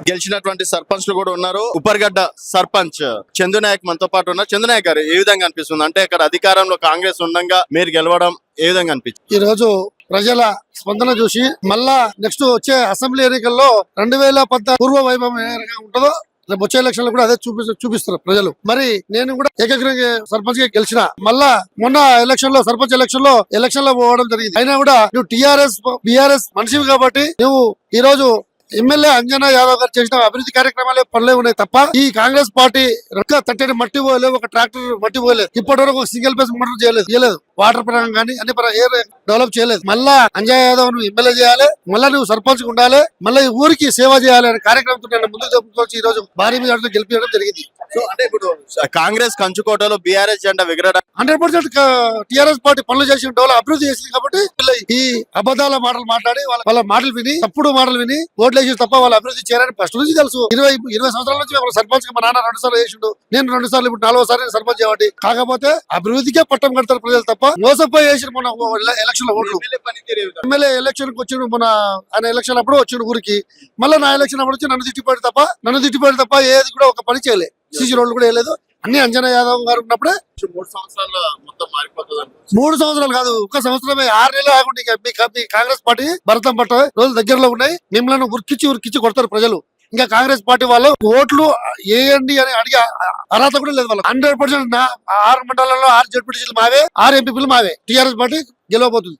గెలిచినటువంటి సర్పంచ్లు కూడా ఉన్నారు. ఉప్పర్గడ్డ సర్పంచ్ చందునాయక్ మనతో పాటు ఉన్నారు. చందునాయక్ గారు, ఏ విధంగా అనిపిస్తుంది? అంటే ఇక్కడ అధికారంలో కాంగ్రెస్ ఉండగా మీరు గెలవడం ఏ విధంగా అనిపిస్తుంది? ఈ రోజు ప్రజల స్పందన చూసి మళ్ళా నెక్స్ట్ వచ్చే అసెంబ్లీ ఎన్నికల్లో 2014 పూర్వ వైభవం ఏ రకంగా ఉంటుందో రేపు వచ్చే ఎలక్షన్ లో కూడా అదే చూపిస్తారు ప్రజలు. మరి నేను కూడా ఏకగ్రీవంగా సర్పంచ్ గా గెలిచిన మళ్ళా మొన్న ఎలక్షన్ లో సర్పంచ్ ఎలక్షన్ లో పోవడం జరిగింది. అయినా కూడా నువ్వు బీఆర్ఎస్ మనిషివి కాబట్టి నువ్వు ఈ రోజు ఎమ్మెల్యే అంజనా యాదవ్ గారు చేసిన అభివృద్ధి కార్యక్రమాలే పనులే ఉన్నాయి తప్ప ఈ కాంగ్రెస్ పార్టీ రొక్క తట్టని మట్టి పోలేదు, ఒక ట్రాక్టర్ మట్టి పోలేదు, ఇప్పటి వరకు సింగిల్ ఫేస్ మోటార్ చేయలేదు. వాటర్ పరంగా కానీ అన్ని పరంగా డెవలప్ చేయలేదు. మళ్ళా అంజయ్ యాదవ్ నువ్వు ఎమ్మెల్యే చేయాలి, మళ్ళా నువ్వు సర్పంచ్ ఉండాలి, మళ్ళీ ఈ ఊరికి సేవ చేయాలి అనే కార్యక్రమంతో నేను ముందుకు చెప్పుకోవచ్చు. ఈ రోజు భారీ మీద గెలిపించడం జరిగింది. సో అంటే ఇప్పుడు కాంగ్రెస్ కంచుకోటలో బీఆర్ఎస్ జెండా ఎగరడం 100% టీఆర్ఎస్ పార్టీ పనులు చేసి డెవలప్ అభివృద్ధి చేసింది కాబట్టి ఈ అబద్ధాల మాటలు మాట్లాడి వాళ్ళ మాటలు విని తప్పుడు మాటలు విని ఓట్లు వేసి తప్ప వాళ్ళు అభివృద్ధి చేయాలని ఫస్ట్ నుంచి తెలుసు. 20 సంవత్సరాల నుంచి సర్పంచ్ మా నాన్న 2 సార్లు వేసిండు, నేను 2 సార్లు, ఇప్పుడు 4వ సారి సర్పంచ్ కాబట్టి కాకపోతే అభివృద్ధికే పట్టం కడతారు ప్రజలు తప్ప మోసపోయి వేసిన మొన్న ఎలక్షన్ లో ఓట్లు. ఎమ్మెల్యే ఎలక్షన్ కి వచ్చిన మొన్న ఆయన ఎలక్షన్ అప్పుడు వచ్చిన ఊరికి మళ్ళీ నా ఎలక్షన్ అప్పుడు వచ్చి నన్ను తిట్టిపోయాడు తప్ప ఏది కూడా ఒక పని చేయలేదు. సీసీ రోడ్లు కూడా వేయలేదు. అన్ని అంజనా యాదవ్ గారు ఉన్నప్పుడే 3 సంవత్సరాల్లో మొత్తం మారిపోతుంది. 3 సంవత్సరాలు కాదు, 1 సంవత్సరమే, 6 నెలలు ఆగుంటే మీ కాంగ్రెస్ పార్టీ భరతం పట్ట రోజులు దగ్గరలో ఉన్నాయి. మిమ్మల్ని ఉరికిచ్చి కొడతారు ప్రజలు. ఇంకా కాంగ్రెస్ పార్టీ వాళ్ళు ఓట్లు వేయండి అని అడిగే అర్హత కూడా లేదు వాళ్ళకి. 100% 6 మండలాల్లో 6 జడ్పీటీసీలు మావే, 6 ఎంపీలు మావే. TRS party గెలవబోతుంది.